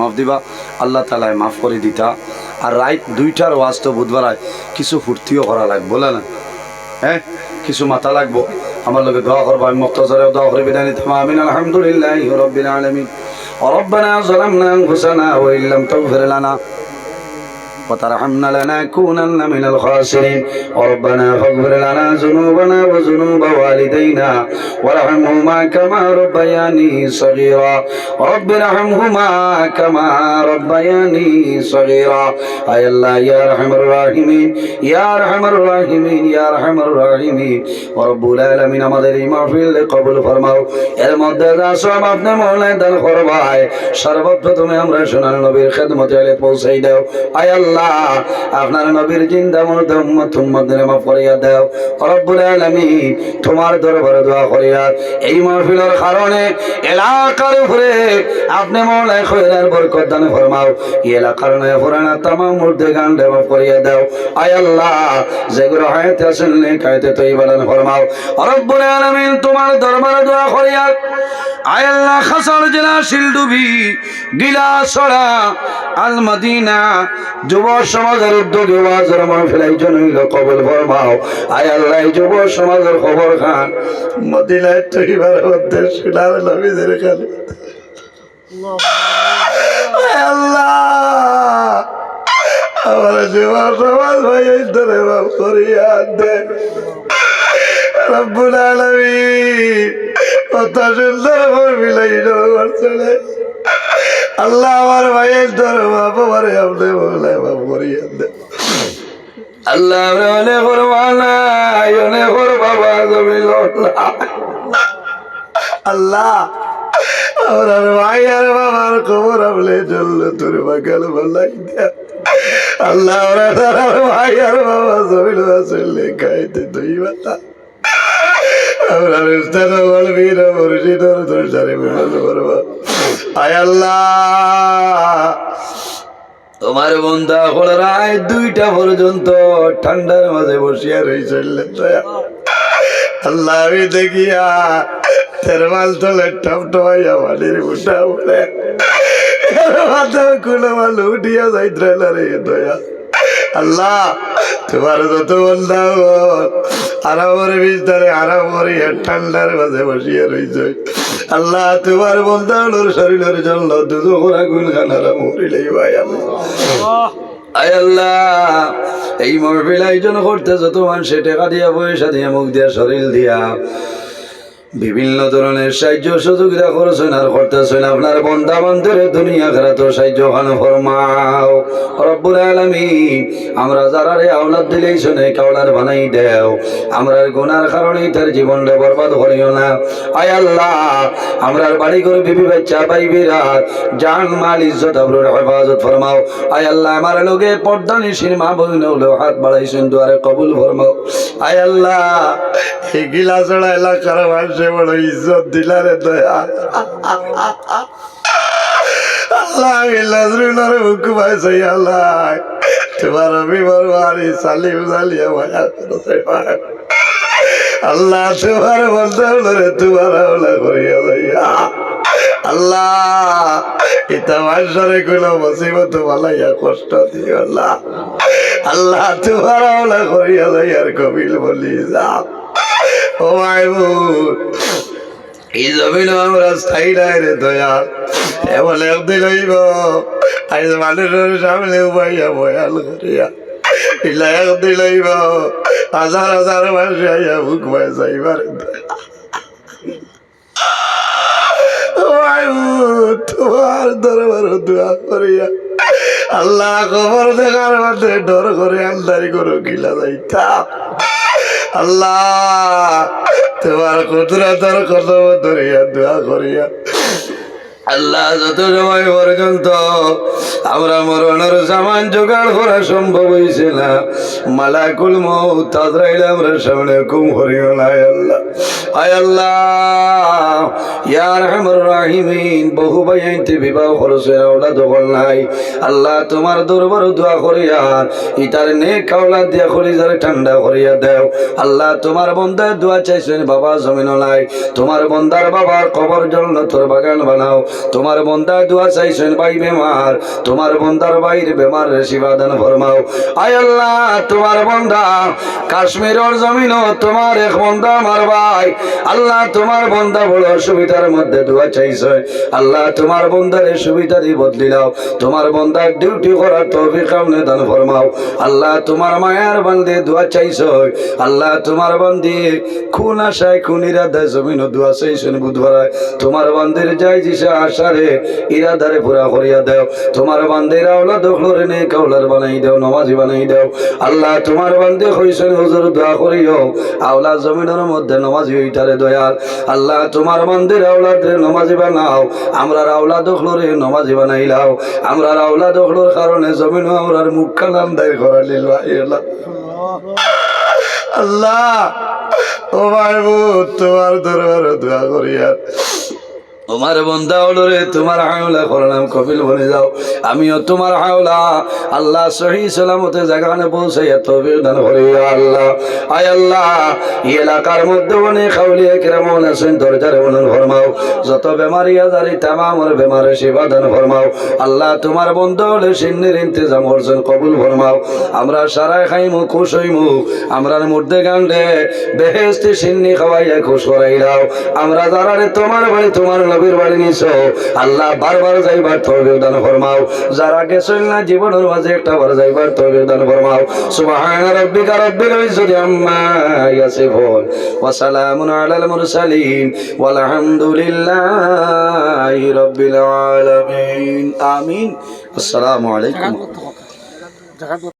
মাফ দিবা, আল্লাহ তালায় মাফ করে দিতা। আর রাত 2টার ওয়াজ তো বুধবার কিছু ফুর্তিও করা লাগবে, বলে না? হ্যাঁ, কিছু মাথা লাগবো। আমার লোকে দোয়া করবো, আমি মুক্তাজারে দোয়া করে বিদায় নিতাম। আমিন। আলহামদুলিল্লাহি রাব্বিল আলামিন। রব্বানা যালামনা আনফুসানা ওয়া ইল্লাম তাগফির লানা وترحمنا لنكونن من الخاسرين ربنا فاغفر لنا ذنوبنا وذنوب والدينا وارحمهما كما ربياني صغيرا رب ارحمهما كما ربياني صغيرا اي الله يا ارحم الراحمين يا ارحم الراحمين يا ارحم الراحمين رب العالمين আমাদের এই মাহফিল কবুল ফরমাও। এর মধ্যে যা সব আপনি মওলা দান করবাই, সর্বপ্রথমে আমরা সোনার নবীর খেদমতে আলে পৌঁছাই দাও। আয় আল্লাহ, আপনার নবীর জিন্দা মুর্দা উম্মতদের মাফ করিয়া দাও রব্বুল আলামিন। তোমার দরবারে দোয়া করিয়া এই মাহফিলের কারণে এলাকার উপরে আপনি মওলা খৈরের বরকত দান ফরমাও। এই এলাকার নয় পুরানা तमाम মুর্দে গান্ডে মাফ করিয়া দাও। আয় আল্লাহ, যেগুলো হায়াতে আছেন নেকায়েতে তয়্যিবা দান ফরমাও রব্বুল আলামিন। তোমার দরবারে দোয়া করিয়া আয় আল্লাহ, খাসার জেলা শিলডুবি গিলাসড়া আল মদিনা যুব সমাজের উদ্যোগে ওয়াজের মাহফিল আয়োজন হইল, কবুল ফরমাও। আয় আল্লাহ, যুব সমাজের খবর খান মদিনায় তৈবার মধ্যে সোনার নবীদের কাছে আল্লাহ, আমার যুব সমাজ ভাই ধরে মাফ করিয়া দে রব্বুল আলামিন। কত সুন্দর মাহফিল আয়োজন করছিলে আল্লাহ, আমার ভাইয়ের ধরে মাফ করে আপনি বলে মাফ করিয়া দে আল্লাহ। অনেক করবানা অনেক করবা জমি আল্লাহ, আমার ভাই আর বাবার খবর আপনি চললো তোর বাগাল বলাই দে আল্লাহ। আমার ভাই আর বাবা জমি চললে খাইতে তুই বাতা আয় আল্লাহ, তোমার বন্ধা হল রায় 2টা পর্যন্ত ঠান্ডার মাঝে বসিয়া রয়েছিলেন আল্লাহ। আমি দেখিয়া তেরমাল তলে টপটপাইয়া মাটির উঠা উঠে মাথা কুলো মাল উঠিয়া যাইত্রাল রে দয়া আল্লাহ। তোমার যত বন্ধা আরামের বিস্তারে আরাম করিয়া ঠান্ডার মাঝে বসিয়া রয়েছে আল্লাহ। তোমার বন্ধানোর শরীরের জন্য দুধ করা গুণ খানারা মরিলেই ভাই আল্লাহ। আয় আল্লাহ, এই মাহফিল আয়োজন করতেছ তোমার সে টাকা দিয়া পয়সা দিয়া মুখ দিয়া শরীর দিয়া বিভিন্ন ধরনের সাহায্য সহযোগিতা করছেন আর করতেছেন। আপনার বন্ধা বান্ধবের দুনিয়া খেরাতো সাহায্য খান ফরমাও রব্বুল আলামিন। আমরা যারা রে আওলাদ দিলেই শুনে কাওলার বানাই দেও, আমরার গুনার কারণে তার জীবনটা বরবাদ করিও না। আয় আল্লাহ, আমরার বাড়ি করে বিবি বাচ্চা ভাই বিরাট জান মাল ইজ্জত আবরুর হেফাজত ফরমাও। আয় আল্লাহ, আমার লোকে পর্দা নিশির মা বইন হলেও হাত বাড়াইছেন, দুয়ারে কবুল ফরমাও। আয় আল্লাহ, এই গিলাসড়া এলাকার মানুষে বড় ইজ্জত দিলারে দয়া আল্লাহ। গিলাসড়ার হুকুমায় সেই আল্লাহ, তোমার বিবর বাড়ি সালিম সালিয়া ভায়া করছে আল্লাহ। তোমার বলতে হলো রে তোমার হলা করিয়া যাইয়া আল্লাহ। এটা মানুষরে কোনো মুসিবত বালাইয়া কষ্ট দিও আল্লাহ। আল্লাহ, তোমার হলা করিয়া যাইয়ার কবিল বলি যা ও মাহবুব। এই জমিন আমরা স্থায়ী নাই রে দয়া, এমন একদিন হইব আজ মানুষের সামনে উপাইয়া বয়াল করিয়া ইলা একদিন হইব হাজার হাজার মানুষ আইয়া বুক পায় যাইবার তোমার দরবার দোয়া করিয়া আল্লাহ খবর দেখার মধ্যে ডর করে আন্দারি করো গিলা যাইতা আল্লাহ। তোমার কুদরতের কথা ধরিয়া দোয়া করিয়া আল্লাহ, যত সময় পর্যন্ত আমরা মরণের সামান জোগাড় করা সম্ভব হয়েছে না, মালাকুল মউত আজরাইল আমরা সামনে হুকুম করিও না আল্লাহ। আয় আল্লাহ, ইয়া আরহামুর রাহিমিন, বহু ভাইয়াইতে বিবাহ খরচের আওলাদ হল নাই আল্লাহ। তোমার দরবার দোয়া করিয়া ইতার নেক আওলাদ দিয়া খলিজারে ঠান্ডা করিয়া দেও আল্লাহ। তোমার বন্দার দোয়া চাইছেন বাবা জমিন নাই, তোমার বন্দার বাবার কবর জন্য তোর বাগান বানাও তোমার বন্দায় দোয়া চাইছেন ভাই বেমার, তোমার বন্দার বাইরে বেমার শিফা দান ফরমাও। আয় আল্লাহ তোমার বন্দা কাশ্মীরের জমিন, তোমার এক বন্দা আমার ভাই, আল্লাহ তোমার বন্দা বড় অসুবিধার মধ্যে দোয়া চাইছে, আল্লাহ তোমার বন্দার সুবিধা দিয়ে বদলি দাও, তোমার বন্দার ডিউটি করার তৌফিক আপনি দান ফরমাও। আল্লাহ তোমার মায়ার বান্দে দোয়া চাইছ, আল্লাহ তোমার বান্দি খুন আশায় খুন ইরাদায় জমিন দোয়া চাইছেন বুধবারায়, তোমার বান্দির যাই দিশা আশারে ইরাদারে পুরা করিয়া দেও, তোমার বান্দির আওলাদ দখলরে নেই কাউলার বানাই দেও, নমাজি বানাই দেও। আল্লাহ তোমার বান্দি হইছেন হুজুর দোয়া করিও আওলাদ জমিনের মধ্যে নমাজি হইতারে দয়াল, আল্লাহ তোমার বান্দির আওলাদরে নমাজি বানাও, আমরার আওলাদ দখলরে নমাজি বানাইলাও, আমরার আওলাদ দখলর কারণে জমিন আমরার মুখ কালাম দায় করালিল। আল্লাহ ও মাহবুব তোমার দরবারে দোয়া করিয়া তোমার বন্দা হলো রে, তোমার হাওলা করলাম কপিল বনে যাও, আমিও তোমার হাওলা আল্লাহ সহি সালামতে জায়গানে পৌঁছাইয়া তৌফিক দান করিয়া আল্লাহ। আয় আল্লাহ এই এলাকার মধ্যে অনেক আউলিয়া কেরাম আছেন, দরজারে বলেন ফরমাও, যত বেমারি আজারি তামামের বেমারে সেবা দান ফরমাও। আল্লাহ তোমার বন্ধ হলে সিন্নির ইন্তজাম করছেন, কবুল ফরমাও। আমরা সারাই খাইমু খুশ হইমু, আমরার মধ্যে গান্ডে বেহেস্তি সিন্নি খাওয়াইয়া খুশ করাই দাও। আমরা যারা তোমার বাড়ি তোমার নবীর বাড়ি নিছো আল্লাহ বারবার যাইবার তৌফিক দান ফরমাও, যারা গেছেন না জীবনের মাঝে একটা বার যাইবার তৌফিক দান ফরমাও। সুবহান রাব্বিকা রাব্বিল ইজ্জাতি আম্মা ইয়াসিফুন ওয়া সালামুন আলাল মুরসালিন ওয়াল হামদুলিল্লাহি রাব্বিল আলামিন। আমিন। আসসালামু আলাইকুম।